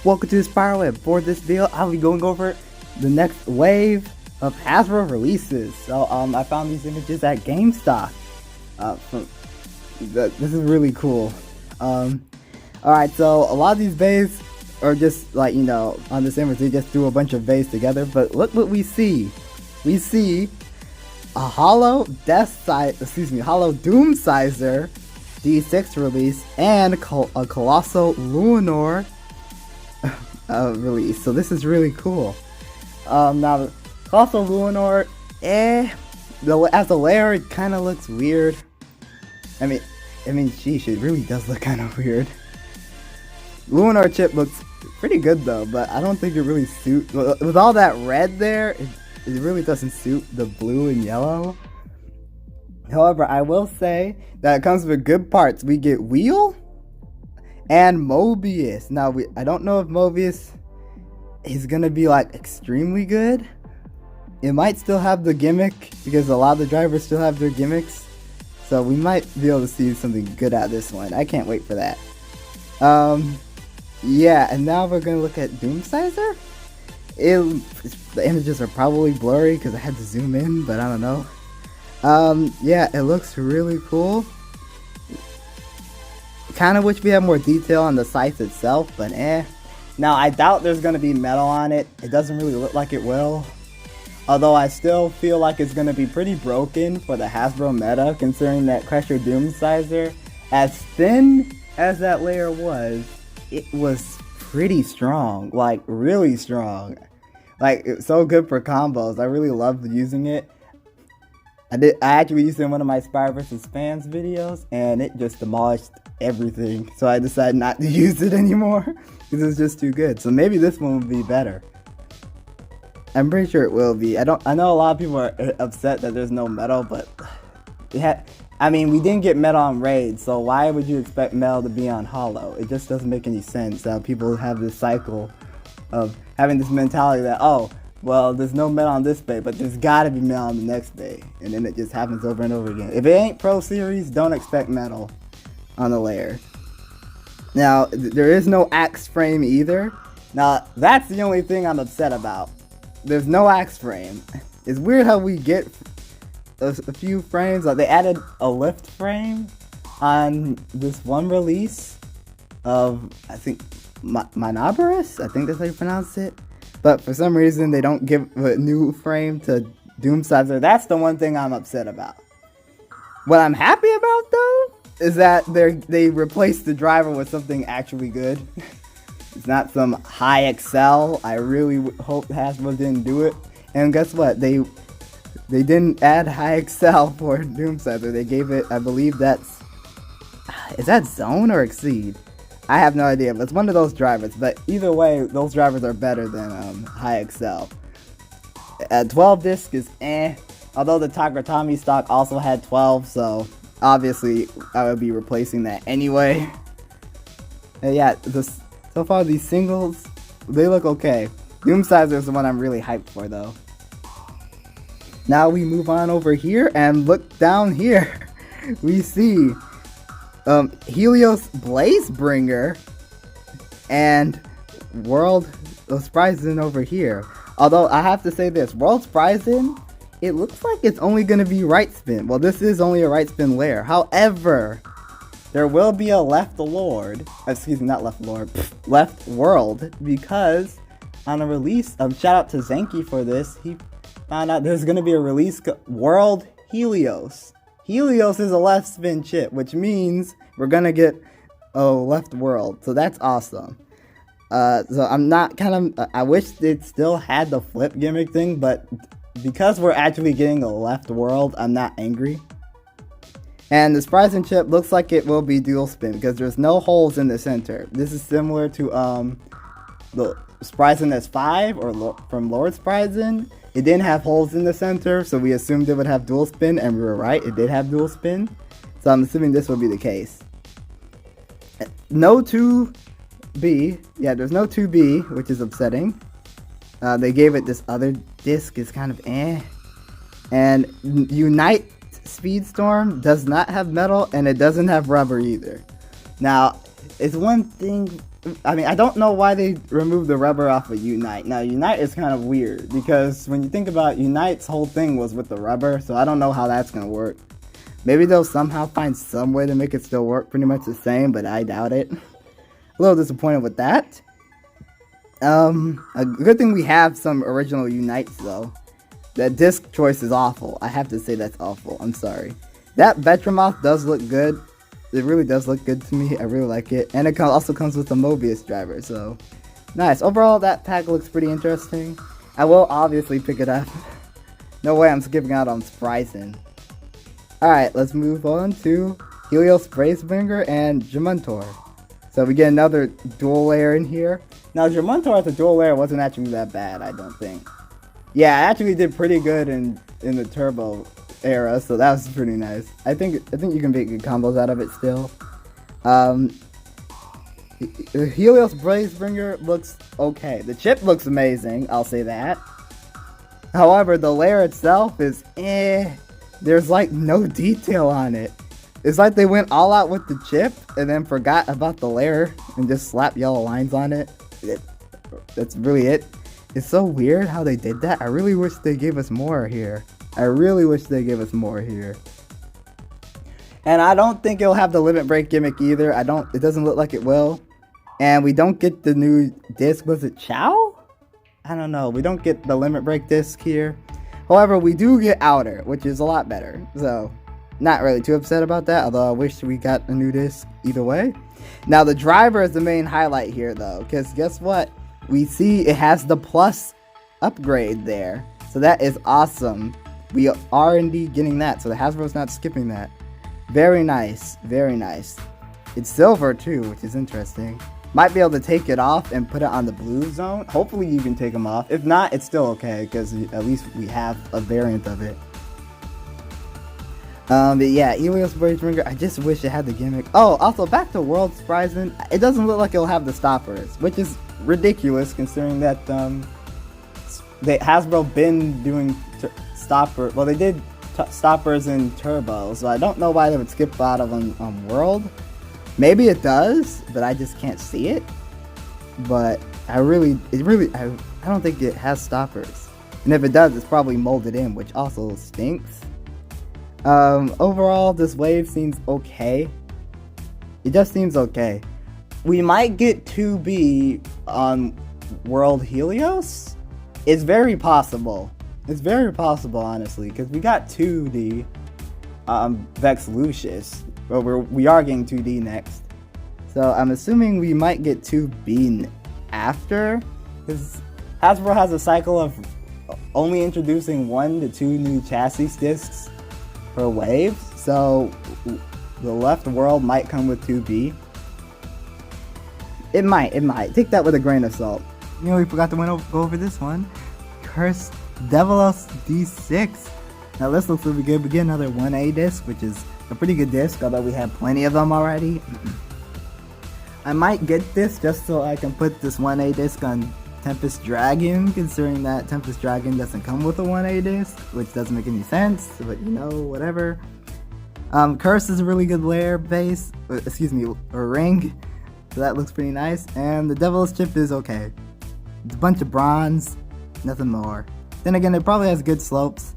welcome to the Spyder. For this video, I'll be going over the next wave of Hasbro releases. So I found these images at GameStop. This is really cool. Alright, so a lot of these Beys are just like, you know, on this image they just threw a bunch of Beys together, but look what we see. We see a hollow Doomscizor D6 release and a Colossal Lunar release. So this is really cool. Now the Colossal Lunar, as a layer, it kind of looks weird. I mean, sheesh, it really does look kind of weird. Lunar chip looks pretty good though, but I don't think it really suits with all that red there. It really doesn't suit the blue and yellow. However, I will say that it comes with good parts. We get Wheel and Mobius. Now, I don't know if Mobius is gonna be like extremely good. It might still have the gimmick because a lot of the drivers still have their gimmicks. So we might be able to see something good out of this one. I can't wait for that. Yeah, and now we're gonna look at Doomscizor. The images are probably blurry because I had to zoom in, but I don't know. Yeah, it looks really cool. Kind of wish we had more detail on the sights itself, but Now, I doubt there's going to be metal on it. It doesn't really look like it will. Although I still feel like it's going to be pretty broken for the Hasbro meta, considering that Crusher Doomscizor, as thin as that layer was, it was pretty strong. Like, really strong. Like, it's so good for combos. I really loved using it. I actually used it in one of my Spyder vs. Fans videos, and it just demolished everything. So I decided not to use it anymore, because it's just too good. So maybe this one will be better. I'm pretty sure it will be. I know a lot of people are upset that there's no metal, but I mean, we didn't get metal on Raid, so why would you expect metal to be on Hollow? It just doesn't make any sense how people have this cycle of having this mentality that, oh, well, there's no metal on this Bey, but there's gotta be metal on the next Bey. And then it just happens over and over again. If it ain't Pro Series, don't expect metal on the layer. Now, there is no axe frame either. Now, that's the only thing I'm upset about. There's no axe frame. It's weird how we get a few frames. Like, they added a lift frame on this one release of, I think, Manabarus? I think that's how you pronounce it. But for some reason, they don't give a new frame to Doomscizor. That's the one thing I'm upset about. What I'm happy about, though, is that they replaced the driver with something actually good. It's not some high excel. I really hope Hasbro didn't do it. And guess what? They didn't add high excel for Doomscizor. They gave it, I believe that's... Is that Zone or Exceed? I have no idea, but it's one of those drivers. But either way, those drivers are better than High Excel. 12 disc is although the Takara Tomy stock also had 12, so obviously I would be replacing that anyway. And yeah, so far these singles, they look okay. Doomscizor is the one I'm really hyped for though. Now we move on over here and look down here. We see Helios Blazebringer and World Spryzen over here. Although I have to say this, World Spryzen, it looks like it's only going to be right spin. Well, this is only a right spin layer. However, there will be a left world, because on a release, shout out to Zenki for this, he found out there's going to be a release World Helios. Helios is a left spin chip, which means we're gonna get a left world, so that's awesome. So I'm not I wish it still had the flip gimmick thing, but because we're actually getting a left world, I'm not angry. And the Spryzen chip looks like it will be dual spin because there's no holes in the center. This is similar to the Spryzen S5 or from World Spryzen. It didn't have holes in the center, so we assumed it would have dual spin, and we were right, it did have dual spin. So I'm assuming this will be the case. No 2B, yeah, there's no 2B, which is upsetting. They gave it this other disc, is kind of And Unite Speedstorm does not have metal, and it doesn't have rubber either. Now, it's one thing I mean, I don't know why they removed the rubber off of Unite. Now, Unite is kind of weird because when you think about Unite's whole thing was with the rubber, so I don't know how that's going to work. Maybe they'll somehow find some way to make it still work pretty much the same, but I doubt it. A little disappointed with that. A good thing we have some original Unites though. That disc choice is awful. I have to say that's awful. I'm sorry. That Betramoth does look good. It really does look good to me. I really like it. And it also comes with a Mobius driver, so nice. Overall, that pack looks pretty interesting. I will obviously pick it up. No way I'm skipping out on Spryzen. Alright, let's move on to Helios Blazebringer and Jumantor. So we get another dual layer in here. Now, Jumantor as a dual layer wasn't actually that bad, I don't think. Yeah, I actually did pretty good in the Turbo era, so that was pretty nice. I think you can make good combos out of it still. Helios Blazebringer looks okay. The chip looks amazing, I'll say that. However, the layer itself is There's like no detail on it. It's like they went all out with the chip and then forgot about the layer and just slapped yellow lines on it. That's really it. It's so weird how they did that. I really wish they gave us more here. And I don't think it'll have the limit break gimmick either. It doesn't look like it will. And we don't get the new disc. Was it Chow? I don't know. We don't get the limit break disc here. However, we do get Outer, which is a lot better. So, not really too upset about that. Although I wish we got a new disc either way. Now, the driver is the main highlight here though. Because guess what? We see it has the plus upgrade there. So that is awesome. We are indeed getting that. So the Hasbro's not skipping that. Very nice. Very nice. It's silver too, which is interesting. Might be able to take it off and put it on the blue zone. Hopefully you can take them off. If not, it's still okay because at least we have a variant of it. But yeah, Helios Blazebringer, I just wish it had the gimmick. Oh, also back to World Spryzen. It doesn't look like it'll have the stoppers, which is ridiculous considering that Hasbro been doing stopper. Well, they did stoppers in Turbo, so I don't know why they would skip out of them on World. Maybe it does, but I just can't see it. But I don't think it has stoppers. And if it does, it's probably molded in, which also stinks. Overall, this wave seems okay. It just seems okay. We might get 2B on World Helios. It's very possible. It's very possible, honestly, because we got 2D Vex Lucius. But we are getting 2D next. So I'm assuming we might get 2B after. Because Hasbro has a cycle of only introducing 1 to 2 new chassis discs per wave. So the left world might come with 2B. It might. Take that with a grain of salt. You know, we forgot to go over this one. Cursed Devilos D6. Now this looks really good. We get another 1A disc, which is a pretty good disc, although we have plenty of them already. I might get this just so I can put this 1A disc on Tempest Dragon, considering that Tempest Dragon doesn't come with a 1A disc, which doesn't make any sense, but you know, whatever. Curse is a really good layer base, or ring, so that looks pretty nice, and the Devil's Chip is okay. It's a bunch of bronze, nothing more. Then again, it probably has good slopes.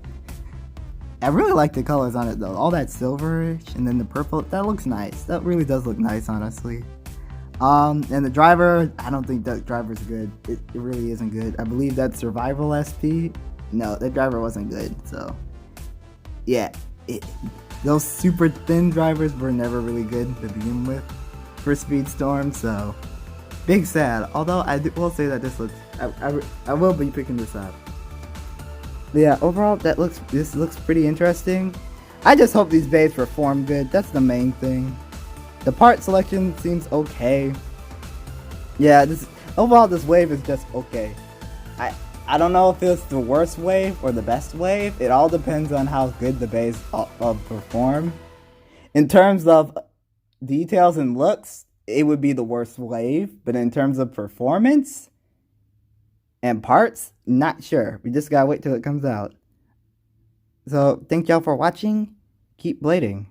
I really like the colors on it though, all that silverish, and then the purple, that looks nice. That really does look nice, honestly. And the driver, I don't think that driver's good. It really isn't good. I believe that's Survival SP. No, that driver wasn't good, so. Yeah, those super thin drivers were never really good to begin with for Speedstorm, so. Big sad, although will say that this looks, I will be picking this up. But yeah, overall, this looks pretty interesting. I just hope these bays perform good. That's the main thing. The part selection seems okay. Yeah, overall this wave is just okay. I don't know if it's the worst wave or the best wave. It all depends on how good the bays perform. In terms of details and looks, it would be the worst wave. But in terms of performance and parts, not sure. We just gotta wait till it comes out. So, thank y'all for watching. Keep blading.